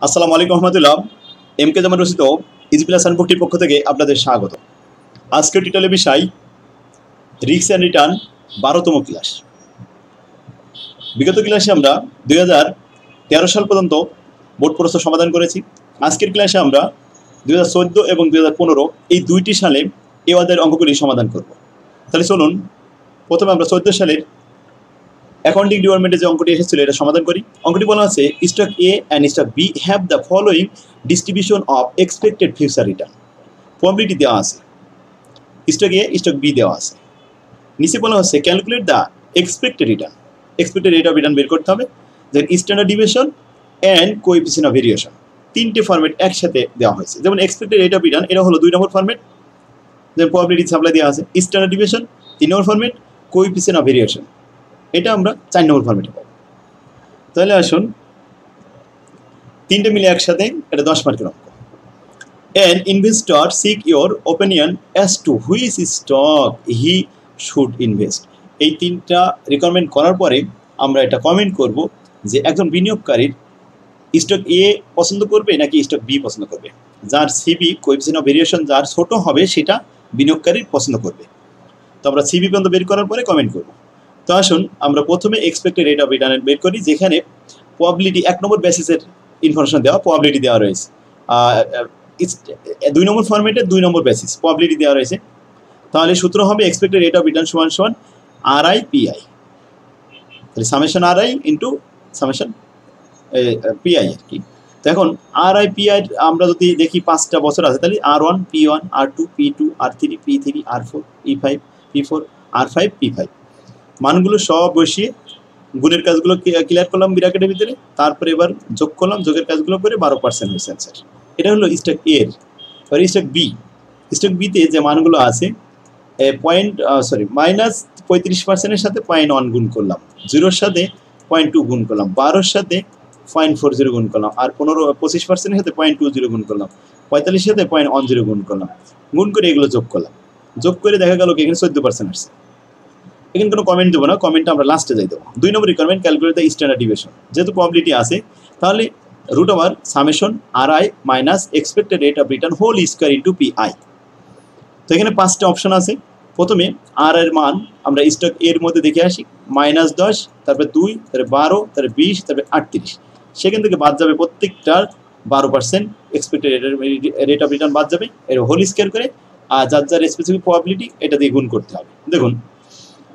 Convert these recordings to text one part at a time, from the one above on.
আসসালামু আলাইকুম রহমতুল্লাহ। এমকে জামান রচিত ইজি প্লাস আনবুকটির পক্ষ থেকে আপনাদের স্বাগত। আজকের টিটেলের বিষয় রিস্ক অ্যান্ড রিটার্ন 12তম ক্লাস। বিগত ক্লাসে আমরা 2013 সাল পর্যন্ত বোর্ড প্রশ্ন সমাধান করেছি। আজকের ক্লাসে আমরা 2014 এবং 2015 এই দুইটি সালে এই অধ্যায়ের অঙ্কগুলি সমাধান করব। তাহলে চলুন প্রথমে আমরা 14 সালের অ্যাকাউন্টিং ডিপার্টমেন্টে যে অঙ্কটি এসেছিল এটা সমাধান করি। অঙ্কটি বলা আছে stock A and stock B have the following distribution of expected future return. Probability দেওয়া আছে, স্টক এ স্টক বি দেওয়া আছে। নিচে বলা হচ্ছে calculate the expected return. Expected rate of return বের করতে হবে। Then standard deviation and coefficient of variation, তিনটে ফরম্যাট একসাথে দেওয়া হয়েছে। যেমন এক্সপেক্টেড রেট অফ রিটার্ন এটা হলো 2 নম্বর ফরম্যাট, যেমন প্রবাবিলিটি সাপ্লাই দেওয়া আছে। Standard deviation 3 number format, coefficient of variation এটা আমরা 4 নম্বর ফরম্যাটে পাবো। তাহলে আসুন তিনটে মিলে একসাথে এটা 10 মার্কের অঙ্ক। An investor seek your opinion as to which stock he should invest. এই তিনটা রিকমেন্ড করার পরে আমরা এটা কমেন্ট করব যে একজন বিনিয়োগকারীর স্টক এ পছন্দ করবে নাকি স্টক বি পছন্দ করবে। যার সিবি কোএফিসিয়েন্ট অফ ভেরিয়েশন যার ছোট হবে সেটা বিনিয়োগকারীর পছন্দ করবে। তো আমরা সিবি পর্যন্ত বের করার পরে কমেন্ট করব। তো আসুন আমরা প্রথমে এক্সপেক্টেড রেট অফ রিটার্ন বের করি, যেখানে প্রবাবিলিটি 1 নম্বর বেসিসের ইনফরমেশন দেওয়া, প্রবাবিলিটি দেওয়া রয়েছে। 2 নম্বর ফরম্যাটে 2 নম্বর বেসিস প্রবাবিলিটি দেওয়া রয়েছে। তাহলে সূত্র হবে এক্সপেক্টেড রেট অফ রিটার্ন সমান সমান আরআই পিআই। তাহলে summation RI into summation PI আর কি। তো এখন আরআই পিআই আমরা যদি দেখি 5টা বছর আছে, তাহলে R1 P1 R2 P2 R3 P3 R4 P5 P4 R5 P5 মানগুলো সব বসিয়ে গুণের কাজগুলো ক্লিয়ার করলাম ব্র্যাকেটের ভিতরে। তারপরে এবার যোগ করলাম, যোগের কাজগুলো করে 12% হয়েছে অ্যান্সার। এটা হলো স্টক এর। আর স্টক বি, স্টক বিতে যে মানগুলো আছে -35%-এর সাথে 0.1 গুণ করলাম, 0-এর সাথে 0.2 গুণ করলাম, 12-এর সাথে 0.40 গুণ করলাম, আর 25%-এর সাথে 0.20 গুণ করলাম, 45-এর সাথে 0.10 গুণ করলাম, গুণ করে এগুলো যোগ করলাম। যোগ করে দেখা গেল কি এখানে 14% আসছে। এখানে কোনো কমেন্ট দেবো না, কমেন্টটা আমরা লাস্টে যাই দেবো। 2 number requirement calculate the standard deviation. যেহেতু প্রবাবিলিটি আছে তাহলে root over summation RI minus expected rate of return whole square into PI. তো এখানে 5টা অপশন আছে। প্রথমে আর এর মান আমরা স্টক এর মধ্যে দেখে আসি, -10, তারপরে 2, তারপরে 12, তারপরে 20, তারপরে 38। সেখান থেকে বাদ যাবে প্রত্যেকটার 12% এক্সপেক্টেড রেট অফ রিটার্ন বাদ যাবে, এর হোল স্কয়ার করে আর যার যার স্পেসিফিক প্রবাবিলিটি এটা দিয়ে গুণ করতে হবে। দেখুন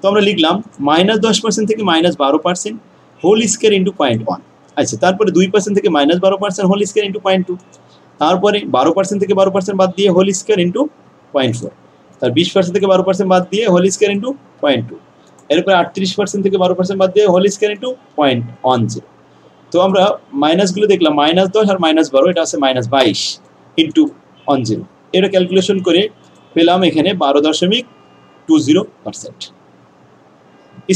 তো আমরা লিখলাম -10% থেকে -12% হোল স্কয়ার ইন্টু 0.1। আচ্ছা, তারপরে 2% থেকে -12% হোল স্কয়ার ইন্টু 0.2। তারপরে 12% থেকে 12% বাদ দিয়ে হোল স্কয়ার ইন্টু 0.4। তার 20% থেকে 12% বাদ দিয়ে হোল স্কয়ার ইন্টু 0.2। এরপরে 38% থেকে 12% বাদ দিয়ে হোল স্কয়ার ইন্টু 0.10। তো আমরা মাইনাসগুলো দেখলাম, -10 আর -12 এটা আছে -22 ইন্টু 10। এটা ক্যালকুলেশন করে পেলাম এখানে 12.20%।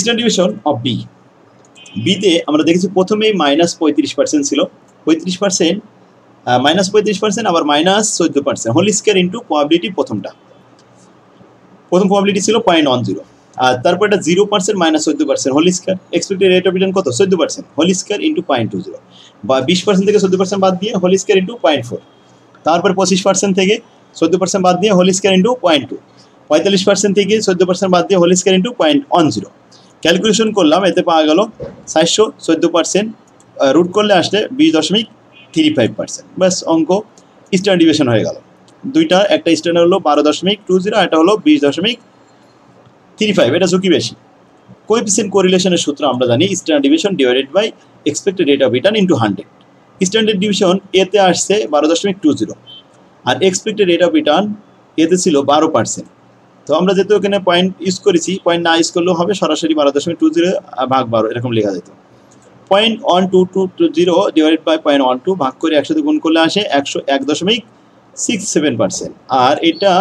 স্ট্যান্ডার্ড ডিভিয়েশন অফ বি, বিতে আমরা দেখেছি প্রথমেই -35% ছিল, 35% -35% আবার -14% হোল স্কয়ার ইন্টু প্রবাবিলিটি প্রথম প্রবাবিলিটি ছিল 0.10, আর তারপর এটা 0% -14% whole square expected rate of return কত 14% হোল স্কয়ার ইন্টু 0.20 বা 20% থেকে 14% বাদ দিয়ে হোল স্কয়ার ইন্টু 0.4। তারপর 25% থেকে 14% বাদ দিয়ে হোল স্কয়ার ইন্টু 0.2, 45% থেকে 14% বাদ দিয়ে হোল স্কয়ার ইন্টু 0.10। ক্যালকুলেশন করলাম, এতে পাওয়া গেল 414%, রুট করলে আসলে 20.35%। ব্যাস অঙ্ক স্ট্যান্ডার্ড ডিভিয়েশন হয়ে গেল। দুইটা, একটা স্ট্যান্ডার্ড হলো 12.20 আর এটা হলো 20.35। এটা ঝুঁকি বেশি। কোএফিসিয়েন্ট কোরিলেশনের সূত্র আমরা জানি standard deviation divided by expected rate of return into 100। Standard deviation এতে আসছে 12.20 আর এক্সপেক্টেড রেট অফ রিটার্ন এতে ছিল 12%। তো আমরা যেহেতু এখানে পয়েন্ট ইউজ করেছি, পয়েন্ট না ইউজ করলেও হবে, সরাসরি 12.20 ভাগ 12 এরকম লেখা যেত। 0.1220 ডিভাইডেড বাই 0.12 ভাগ করে 100 দিয়ে গুণ করলে আসে 101.67%। আর এটা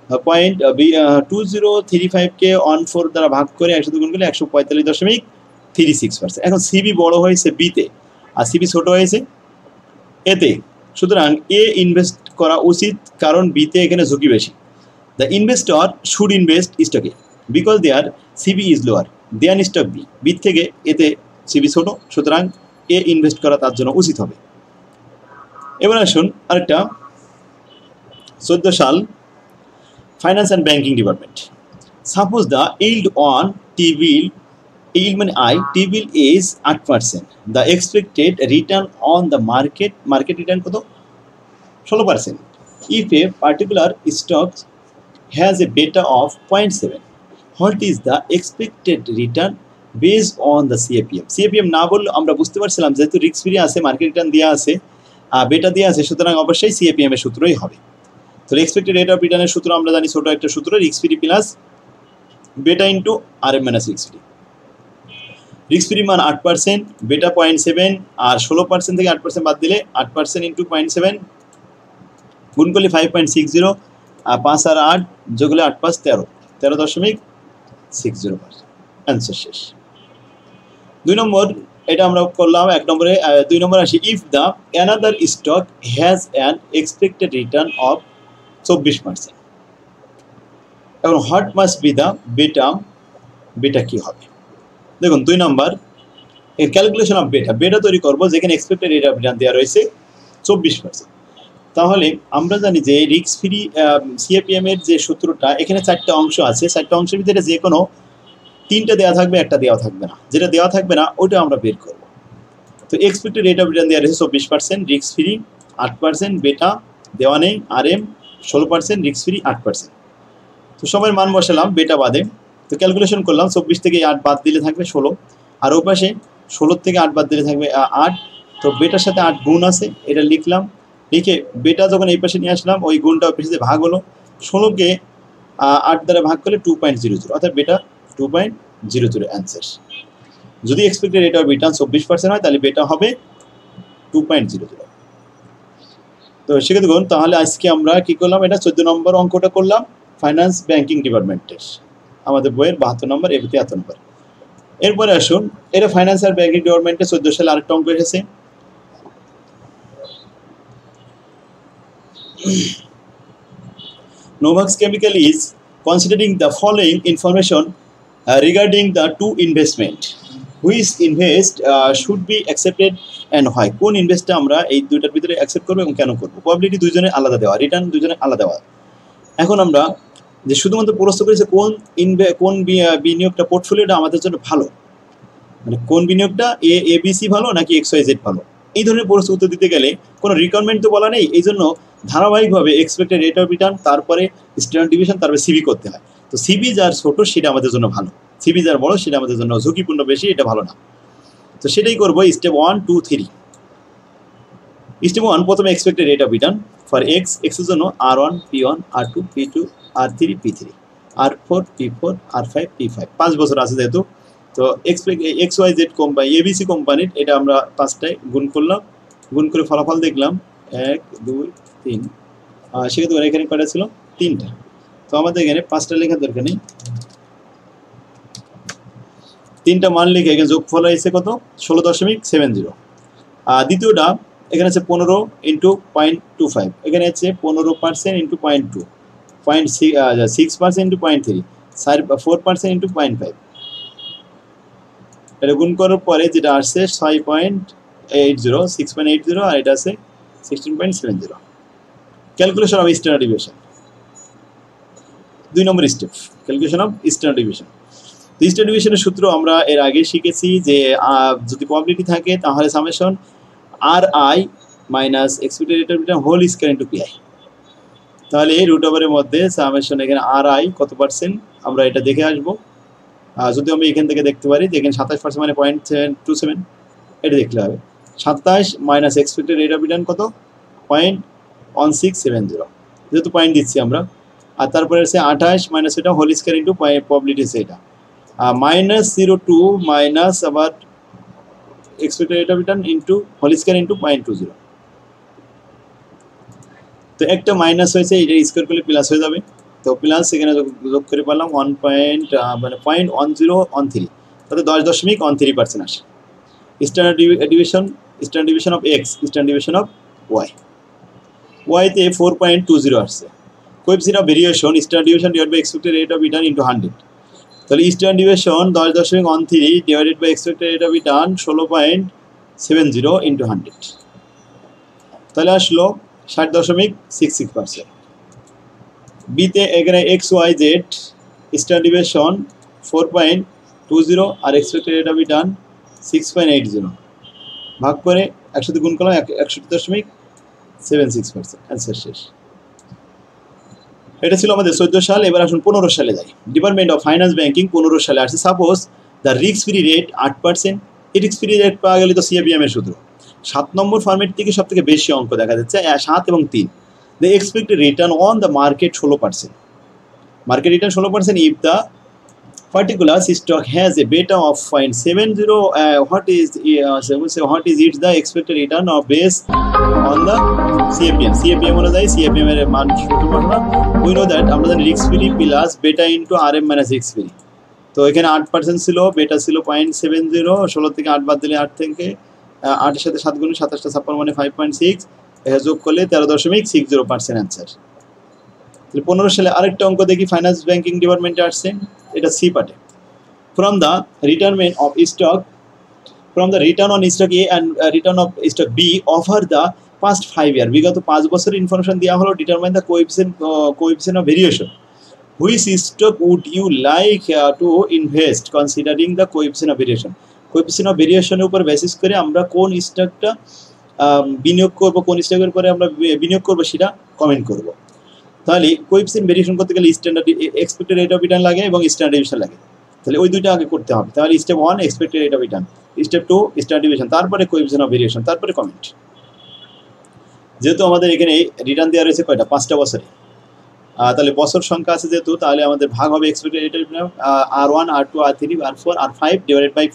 0.2035কে 14 দ্বারা ভাগ করে 100 দিয়ে গুণ করলে 145.36%। এখন সিবি বড় হয়েছে বিতে আর সিবি ছোট হয়েছে এতে, সুতরাং এ ইনভেস্ট করা উচিত কারণ বিতে এখানে ঝুঁকি বেশি। The investor should invest stock A because their CB is lower than stock B. B থেকে এতে CB ছোট, সুতরাং এ ইনভেস্ট করা তার জন্য উচিত হবে। এবার আসুন আরেকটা 14 সাল finance and banking department. Suppose the yield on T-bill, yield মানে T-bill is 8%. The expected return on the market return কত? 16%. If a particular stock has a beta of 0.7, what is the expected return based on the CAPM? CAPM না বললে আমরা বুঝতে পারছিলাম যেহেতু risk free আছে, market return দেওয়া আছে, বেটা দেওয়া আছে, সুতরাং অবশ্যই CAPM এর সূত্রই হবে। তো এক্সপেক্টেড রেট অফ রিটার্নের সূত্র আমরা জানি, ছোট একটা সূত্র, রিস্ক ফ্রি প্লাস বেটা into RM minus risk free. Risk free মান 8%, বেটা 0.7, আর 16% থেকে 8% বাদ দিলে 8% ইন্টু 0.7 গুণ করলে 5.60, আর 5 আর 8 যোগ হলে 8 5 13, 13.60%। অ্যান্সার শেষ। 2 নম্বর এটা আমরা করলাম। 1 নম্বরে 2 নম্বর আসি, if the another stock has an expected return of 24%, এখন হোয়াট মাস্ট বি দ্য বেটা কি হবে? দেখুন 2 নম্বর এর ক্যালকুলেশন অফ বেটা তৈরি করবো যেখানে এক্সপেক্টেড রেট অফ রিটার্ন দেওয়া রয়েছে 24%। তাহলে আমরা জানি যে রিস্ক ফ্রি CAPM এর যে সূত্রটা, এখানে 4টা অংশ আছে, 4টা অংশের ভিতরে যে কোনো 3টা দেওয়া থাকবে, একটা দেওয়া থাকবে না। যেটা দেওয়া থাকবে না ওটা আমরা বের করব। তো এক্সপেক্টেড রেট অফ রিটার্ন দেওয়া রয়েছে 24%, রিস্ক ফ্রি 8%, বেটা দেওয়া নেই, RM 16%, রিস্ক ফ্রি 8%। তো সবার মান বসালাম বেটা বাদে। তো ক্যালকুলেশন করলাম, 24 থেকে 8 বাদ দিলে থাকবে 16, আর ওই পাশে 16 থেকে 8 বাদ দিলে থাকবে 8। তো বেটার সাথে 8 গুণ আছে, এটা লিখলাম। লিখে বেটা যখন এই পাশে নিয়ে আসলাম, ওই গুণটা ওই পাশে ভাগ হলো, 16কে 8 দ্বারা ভাগ করলে 2.00, অর্থাৎ বেটা 2.00। অ্যান্সার। যদি এক্সপেক্টেড রেট অফ রিটার্ন 24% হয় তাহলে বেটা হবে 2.00। তো সেক্ষেত্রে দেখুন, তাহলে আজকে আমরা কি করলাম, এটা 14 নম্বর অঙ্কটা করলাম ফাইন্যান্স ব্যাংকিং ডিপার্টমেন্টের, আমাদের বইয়ের 72 নম্বর, 73 নম্বর। এরপরে আসুন, এটা ফাইন্যান্স আর ব্যাংকিং ডিপার্টমেন্টে 14 সালে আরেকটা অঙ্ক এসেছে। Novax Chemical is considering the following information regarding the two investment. Which invest should be accepted and why? কোন ইনভেস্টটা আমরা এই দুইটার ভিতরে অ্যাকসেপ্ট করব এবং কেন করব? প্রবাবিলিটি দুইজনের আলাদা দেওয়া, রিটার্ন দুইজনের আলাদা দেওয়া। এখন আমরা যে শুধুমাত্র প্রশ্ন করেছে কোন বিনিয়োগটা, পোর্টফোলিওটা আমাদের জন্য ভালো, মানে কোন বিনিয়োগটা ABC ভালো নাকি XYZ ভালো, এই ধরনের প্রশ্ন উত্তর দিতে গেলে কোনো রিকোয়ারমেন্ট তো বলা নেই। এই জন্য ধারাবাহিকভাবে এক্সপেক্টেড রেট অফ রিটার্ন, তারপরে স্ট্যান্ডার্ড ডিভিশন, তারপরে সিবি করতে হয়। তো সিবি যার ছোট সেটা আমাদের জন্য ভালো, সিবি যার বড় সেটা আমাদের জন্য ঝুঁকিপূর্ণ বেশি, এটা ভালো না। তো সেটাই করবো। স্টেপ 1 2 3। স্টেপ 1 প্রথমে expected rate of return for x এর জন্য R1 P1 R2 P2 R3 P3 R4 P4 R5 P5, 5 বছর আছে যেহেতু। তো XYZ কোম্পানি, ABC কোম্পানির এটা আমরা 5টায় গুণ করলাম, গুণ করে ফলাফল দেখলাম 1 2 3। সেক্ষেত্রে এখানে কয়টা ছিল? 3টা। তো আমাদের এখানে 5টা লেখার দরকার নেই, 3টা মান লিখে এখানে যোগফল হয়েছে কত? 16.70। দ্বিতীয়টা এখানে আছে 15 ইন্টু 0.25, এখানে আছে 15% ইন্টু 0.2, 6% ইন্টু 0.3, 4% ইন্টু 0.5। এটা গুণ করার পরে যেটা আসছে 6.80, আর এটা আছে 16.70। Calculation of standard deviation, 2 number step, calculation of standard deviation. তো স্ট্যান্ডার্ড ডিভিয়েশনের সূত্র আমরা এর আগে শিখেছি যে যদি প্রবাবিলিটি থাকে তাহলে summation RI minus expected rate of return whole square into PI। তাহলে এই রুট ওভারের মধ্যে সামেশন এখানে RI কত পার্সেন্ট আমরা এটা দেখে আসবো। যদি আমি এখান থেকে দেখতে পারি যে এখানে 27% মানে 0.27, এটা দেখলে হবে 27 minus expected rate of return কত? 0.1670, যেহেতু পয়েন্ট দিচ্ছি আমরা। আর তারপরে আছে 28 মাইনাস এটা হোল স্কয়ার ইনটু প্রবাবিলিটি আছে এটা, -02 মাইনাস আবার expected rate of return into whole square into 0.20। তো একটা মাইনাস হয়েছে, এটা স্কয়ার করলে প্লাস হয়ে যাবে। তো প্লাস এখানে যোগ করে পেলাম 0.1013, তাতে 10.13% আসে। Standard division of X, standard division of ওয়াইতে 4.20 আসছে। Coefficient of variation standard division divided by expected rate of return into 100। তাহলে standard division 10.13 divided by expected rate of return 16.70 into 100। তাহলে আসলো 60.66%। বিতে এখানে XYZ স্ট্যান্ডার্ড ডিভিয়েশন 4.20 আর expected rate of return 6.80, ভাগ করে 100 গুণ করলাম 61.76%। অ্যান্সার শেষ। এটা ছিল আমাদের 14 সাল। এবার আসুন 15 সালে যাই। ডিপার্টমেন্ট অফ ফাইন্যান্স ব্যাংকিং 15 সালে আসছে। Suppose the risk free rate 8%। এই রিস্ক ফ্রি রেট পাওয়া গেলে তো সিএপিএম এর সূত্র। 7 নম্বর ফরম্যাট থেকে সব থেকে বেশি অঙ্ক দেখা যাচ্ছে 7 এবং 3। The expected return on the market 16%। Market return 16% if the particular stock has a beta of 0.70. What is it the expected return of based on the CAPM? CAPM অনুযায়ী CAPM এর মান সূত্র আমরা we know that আমরা জানি risk free plus beta into RM minus risk free। তো এখানে 8% ছিল, বেটা ছিল 0.70, 16 থেকে 8 বাদ দিলে 8 থেকে 8 এর সাথে 7 গুণ 27 টা 56 মানে 5.6, যোগ করলে 13.60% অ্যান্সার। 15 সালে আরেকটা অঙ্ক দেখি ফাইন্যান্স ব্যাংকিং ডিপার্টমেন্টে আসছে। এটা সি পার্টে। From the return of stock from the return on stock A and return of stock B over the past 5 year, বিগত 5 বছরের ইনফরমেশন দেওয়া হলো। Determine the coefficient of variation. Which stock would you like to invest considering the coefficient of variation? Coefficient of ভেরিয়েশনের উপর basis করে আমরা কোন স্টকটা বিনিয়োগ করব, কোন স্টকের পরে আমরা বিনিয়োগ করব সেটা কমেন্ট করব। তাহলে কোএফিসিয়েন্ট ভেরিয়েশন করতে গেলে standard expected rate of return লাগে এবং স্ট্যান্ডার্ড ডিভিয়েশন লাগে। তাহলে ওই দুইটা আগে করতে হবে। তাহলে step 1 expected rate of return, step 2 standard deviation, তারপরে কোএফিসিয়েন্ট অফ ভেরিয়েশন, তারপরে কমেন্ট। যেহেতু আমাদের এখানে রিটার্ন দেওয়া রয়েছে কয়টা, 5টা বছরে, তাহলে বছর সংখ্যা আছে যেহেতু, তাহলে আমাদের ভাগ হবে expected rate of return R1 R2 R3 R4 R5 divided by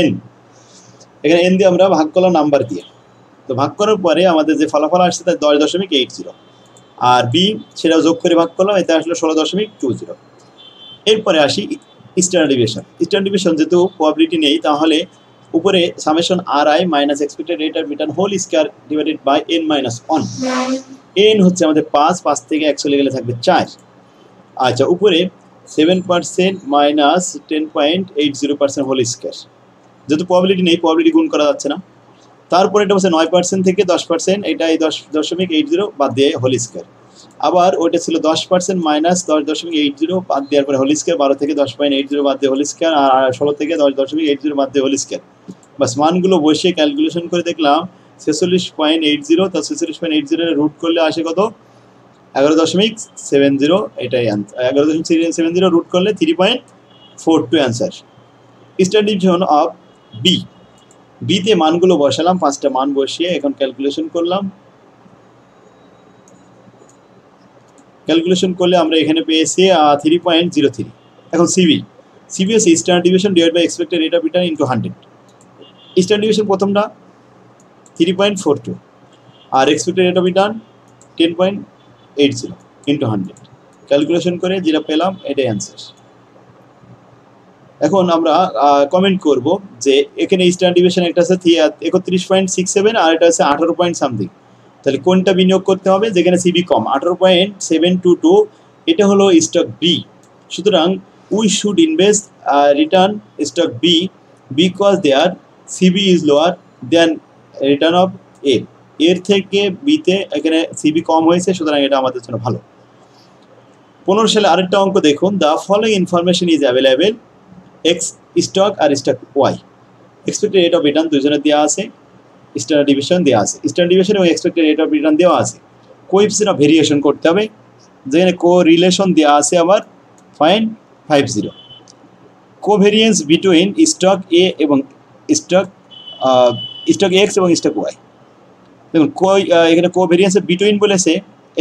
n। এখানে n দিয়ে আমরা ভাগ করলাম নাম্বার দিয়ে। তো ভাগ করার পরে আমাদের যে ফলাফল আসছে তার 10.80, আর বি সেটাও যোগ করে ভাগ করলাম, এতে আসলে 16.20। এরপরে আসি স্ট্যান্ডার্ড ডিভিয়েশন। স্ট্যান্ডার্ড ডিভিয়েশন যেহেতু প্রবাবিলিটি নেই, তাহলে উপরে summation RI minus expected rate of return whole square divided by n minus 1। n হচ্ছে আমাদের 5 থেকে 1 চলে গেলে থাকবে 4। আচ্ছা, উপরে 7% মাইনাস 10.80% হোল স্কয়ার। যেহেতু প্রবাবিলিটি নেই, প্রবাবিলিটি গুণ করা যাচ্ছে না। তারপরে এটা হচ্ছে 9% থেকে 10%, এটা এই 10.80 বাদ দিয়ে হোল স্কয়ার। আবার ওইটা ছিল 10% মাইনাস 10.80 বাদ দেওয়ার পরে হোল স্কয়ার, 12 থেকে 10.80 বাদ দিয়ে হোল স্কয়ার, আর 16 থেকে 10.80 বাদ দিয়ে হোল স্কয়ার। বাস মানগুলো বসিয়ে ক্যালকুলেশন করে দেখলাম 46.80। তো 46.80 এর রুট করলে আসে কত, 11.70। এটাই অ্যান্সার। 11.70 রুট করলে 3.42 answer. Standard deviation of B. বিতে মানগুলো বসালাম, 5টা মান বসিয়ে এখন ক্যালকুলেশন করলাম। ক্যালকুলেশন করলে আমরা এখানে পেয়েছি 3.03। এখন সিবি হচ্ছে standard deviation divide by expected rate of return into 100। Standard deviation প্রথমটা 3.42 আর expected rate of return 10.80 into 100। Calculation করে যেটা পেলাম এটাই অ্যান্সার। এখন আমরা কমেন্ট করব যে এখানে স্ট্যান্ডার্ড ডিভিয়েশন একটা আছে 31.67 আর এটা আছে 18 পয়েন্ট সামথিং। তাহলে কোনটা বিনিয়োগ করতে হবে, যেখানে সিবি কম 18.722, এটা হলো স্টক বি। সুতরাং we should invest return stock B because there CV is lower than return of A. এর থেকে বিতে এখানে সিবি কম হয়েছে, সুতরাং এটা আমাদের জন্য ভালো। 15 সালে আরেকটা অঙ্ক দেখুন। The following information is available X stock আর stock Y. Expected rate of return দুজনে দেওয়া আছে, স্ট্যান্ডার্ড ডিভিয়েশন দেওয়া আছে। স্ট্যান্ডার্ড ডিভিয়েশন এবং এক্সপেক্টেড রেট অফ রিটার্ন দেওয়া আছে। কোএফিসিয়েন্ট অফ ভেরিয়েশন করতে হবে, যেখানে কোরিলেশন দেওয়া আছে আবার 0.50। কোভেরিয়েন্স বিটুইন স্টক এ এবং স্টক এক্স এবং স্টক ওয়াই। দেখুন এখানে কোভেরিয়েন্সে বিটুইন বলেছে,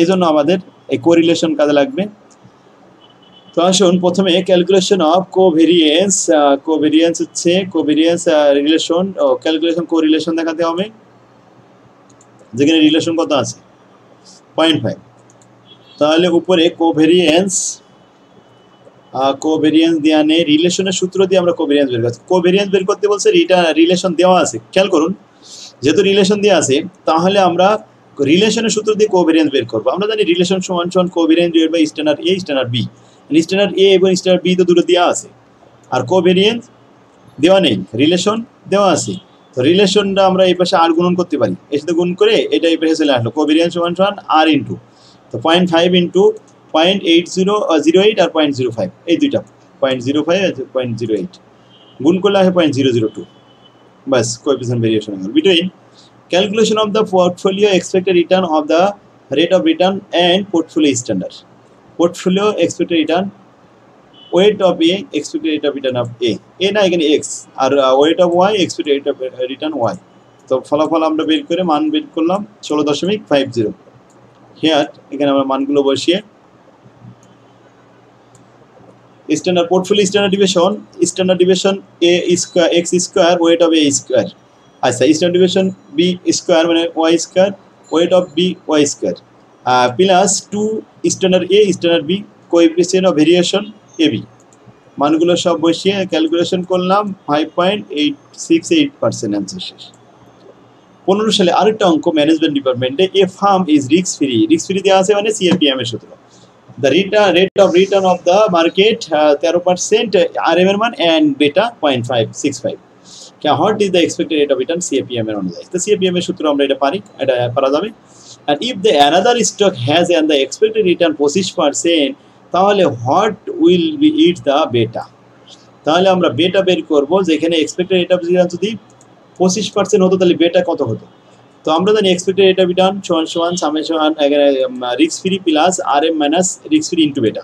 এই জন্য আমাদের এই কোরিলেশন কাজে লাগবে। তো আসুন প্রথমে ক্যালকুলেশন অফ কোভেরিয়েন্স হচ্ছে কোভেরিয়েন্স রিলেশন ক্যালকুলেশন কোরিলেশন দেখাতে হবে, যেখানে রিলেশন কত আছে 0.5। তাহলে উপরে কোভেরিয়েন্স দেওয়া নেই, রিলেশনের সূত্র দিয়ে আমরা কোভেরিয়েন্স বের করছি। কোভেরিয়েন্স বের করতে বলছে, রিলেশন দেওয়া আছে। খেয়াল করুন, যেহেতু রিলেশন দেওয়া আছে তাহলে আমরা রিলেশনের সূত্র দিয়ে কোভেরিয়েন্স বের করবো। আমরা জানি রিলেশন সমান সমান covariance divide by standard A standard B. Standard A এবং স্ট্যান্ডার্ড বি তো দুটো দেওয়া আছে, আর কোভেরিয়েন্স দেওয়া নেই, রিলেশন দেওয়া আছে। তো রিলেশনটা আমরা এই পাশে আর গুণন করতে পারি, এর সাথে গুণ করে এটা এই পাশে চলে আসলো, কোভেরিয়েন্স সমান সমান আর ইন্টু, তো 0.5 ইন্টু 0.8008 আর 0.05, এই দুইটা 0.05 আর 0.08 গুণ করলে আসে 0.002, বাস কোএফিসিয়েন্ট ভেরিয়েশন হয়ে গেল। Between calculation of the portfolio expected return of the rate of return and portfolio standard. Portfolio expected return, weight of A, expected rate of return of A না এখানে x, R weight of Y, expected rate of return Y। তো ফলাফল আমরা বের করে মান বের করলাম 16.50। হিয়ার এখানে আমরা মানগুলো বসিয়ে standard portfolio standard division A square x square weight of A square, আচ্ছা স্ট্যান্ডার্ড ডিভিশন B স্কয়ার মানে Y square weight of B Y square plus 2 standard A standard B coefficient of variation AB। মানগুলো সব বসিয়ে calculation করলাম 5.868% answer শেষ। 15 সালে আরেকটা অঙ্ক ম্যানেজমেন্ট ডিপার্টমেন্টে, এ ফার্ম ইজ রিস্ক ফ্রি দেওয়া আছে মানে CAPM এর সূত্র, the rate of return of the market 13% RM এর মান অ্যান্ড বেটা 0.565, what is the expected rate of return CAPM এর অনুযায়ী। তো CAPM এর সূত্র আমরা এটা পারি, এটা পারা যাবে। and if the another stock has and the expected return 25%, তাহলে what will be it the বেটা। তাহলে আমরা বেটা বের করব, যেখানে এক্সপেক্টেড রেট অফ রিটার্ন যদি 25% হতো তাহলে বেটা কত হতো। তো আমরা জানি এক্সপেক্টেড রেট অফ রিটার্ন সমান summation risk free plus RM minus risk free into বেটা।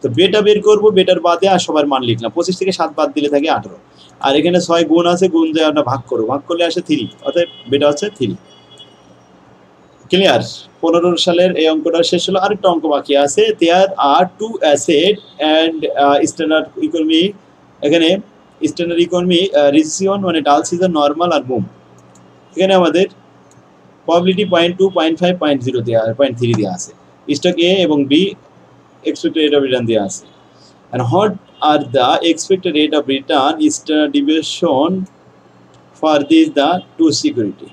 তো বেটা বের করব, বেটার বাদে আর সবার মান লিখলাম, 25 থেকে 7 বাদ দিলে থাকে 18, আর এখানে 6 গুণ আছে, গুণ দিয়ে আমরা ভাগ করবো, ভাগ করলে আসে 3, অর্থাৎ বেটা হচ্ছে 3। ক্লিয়ার? 15 সালের এই অঙ্কটা শেষ হলো। আরেকটা অঙ্ক বাকি আছে, দেয়ার আর 2 অ্যাসেট অ্যান্ড স্ট্যান্ডার্ড ইকোনমি, এখানে স্ট্যান্ডার্ড ইকোনমি রিসিশন মানে ডাল সিজন নর্মাল আর বুম। এখানে আমাদের প্রবাবিলিটি 0.2 0.5 0.0 দেওয়া 0.3 দেওয়া আছে, স্টক A এবং B expected rate of return দেওয়া আছে। and what are the expected rate of return standard deviation for these the two security।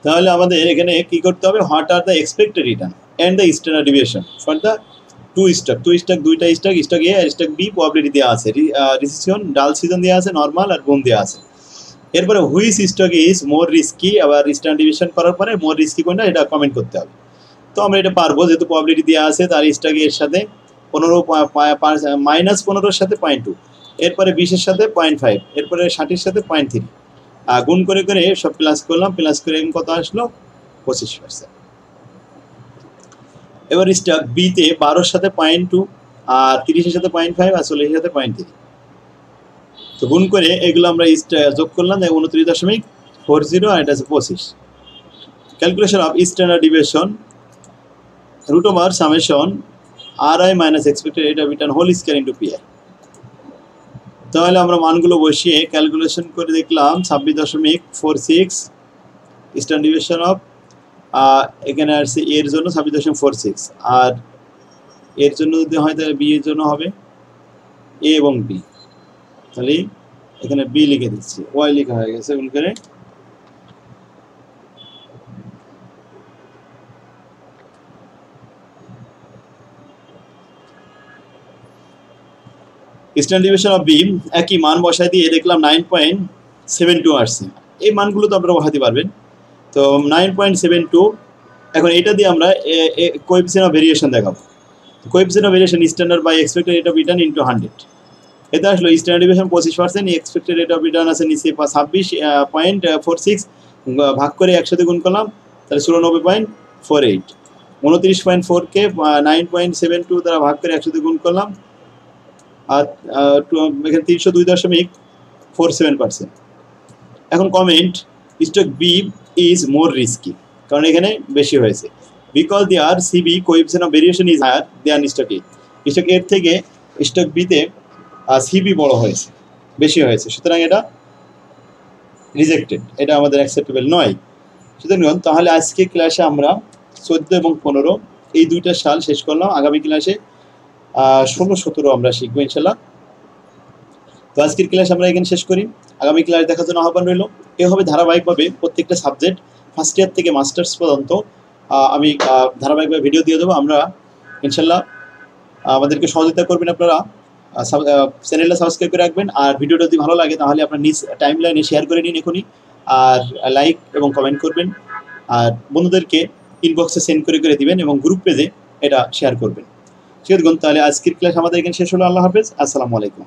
তাহলে আমাদের এখানে কি করতে হবে, what are the expected return and the standard deviation for the দুইটা stock এ আর stock B probability দেওয়া আছে, রিসিশন ডাল সিজন দেওয়া আছে, নর্মাল আর বুম দেওয়া আছে। এরপরে which stock is more risky, আবার স্ট্যান্ডার্ড ডিভিয়েশন করার পরে মোর রিস্কি কোনটা এটা কমেন্ট করতে হবে। তো আমরা এটা পারবো, যেহেতু প্রবাবিলিটি দেওয়া আছে, তার স্টক এর সাথে 15 মাইনাস 15 সাথে 0.2, এরপরে 20 সাথে 0.5, এরপরে 60 সাথে 0.3, গুণ করে করে সব প্লাস করলাম, প্লাস করে কত আসলো 25%। এবার স্টক বিতে 12 সাথে 0.2 আর 30 সাথে 0.5 আর 40 সাথে 0.3, তো গুণ করে এগুলো আমরা যোগ করলাম 29.40 আর এটা আছে 25। Calculation of standard deviation root over summation RI minus expected rate of return whole square into PI। তাহলে আমরা মানগুলো বসিয়ে ক্যালকুলেশন করে দেখলাম 26.46 স্ট্যান্ডার্ড ডিভিয়েশন অফ, এখানে আসছে এর জন্য 26.46, আর এর জন্য যদি হয় তাহলে বি এর জন্য হবে এ এবং বি, তাহলে এখানে বি লিখে দিচ্ছি, ওয়াই লেখা হয়ে গেছে গুণ করে। স্ট্যান্ডার্ড ডিভিয়েশন অফ বি একই মান বসাই দিয়ে দেখলাম 9.72 আসছে। এই মানগুলো তো আপনারা বসাতে পারবেন। তো 9.72, এখন এটা দিয়ে আমরা কোএফিসিয়েন্ট অফ ভেরিয়েশন দেখাবো। Coefficient of variation standard by expected rate of return into 100, এটা আসলো standard deviation 25%, expected rate of return আছে নিচে 26.46, ভাগ করে 100 গুণ করলাম, তাহলে 94.48, 29.4 কে 9.72 দ্বারা ভাগ করে 100 গুণ করলাম, আর এখানে 302.47%। এখন comment, stock B is more risky, কারণ এখানে বেশি হয়েছে, because there CV coefficient of variation is higher than stock A. Stock এর থেকে স্টক বিতে সিবি বড় হয়েছে, বেশি হয়েছে, সুতরাং এটা রিজেক্টেড, এটা আমাদের অ্যাকসেপ্টেবল নয়। সুতরাং তাহলে আজকে ক্লাসে আমরা 14 এবং 15 এই দুইটা সাল শেষ করলাম। আগামী ক্লাসে 16, 17 আমরা শিখবো ইনশাল্লাহ। তো আজকের ক্লাস আমরা এখানে শেষ করি, আগামী ক্লাস দেখার জন্য আহ্বান রইল। এ হবে ধারাবাহিকভাবে প্রত্যেকটা সাবজেক্ট ফার্স্ট ইয়ার থেকে মাস্টার্স পর্যন্ত আমি ধারাবাহিকভাবে ভিডিও দিয়ে দেবো। আমরা ইনশাল্লাহ আমাদেরকে সহযোগিতা করবেন আপনারা, চ্যানেলটা সাবস্ক্রাইব করে রাখবেন। আর ভিডিওটা যদি ভালো লাগে তাহলে আপনার নিজ টাইম লাইনে শেয়ার করে নিন এখনই, আর লাইক এবং কমেন্ট করবেন, আর বন্ধুদেরকে ইনবক্সে সেন্ড করে দিবেন এবং গ্রুপ পেজে এটা শেয়ার করবেন। ঠিক আছে, তাহলে আজকের ক্লাস আমাদের এখানে শেষ হলো। আল্লাহ হাফেজ, আসসালামু আলাইকুম।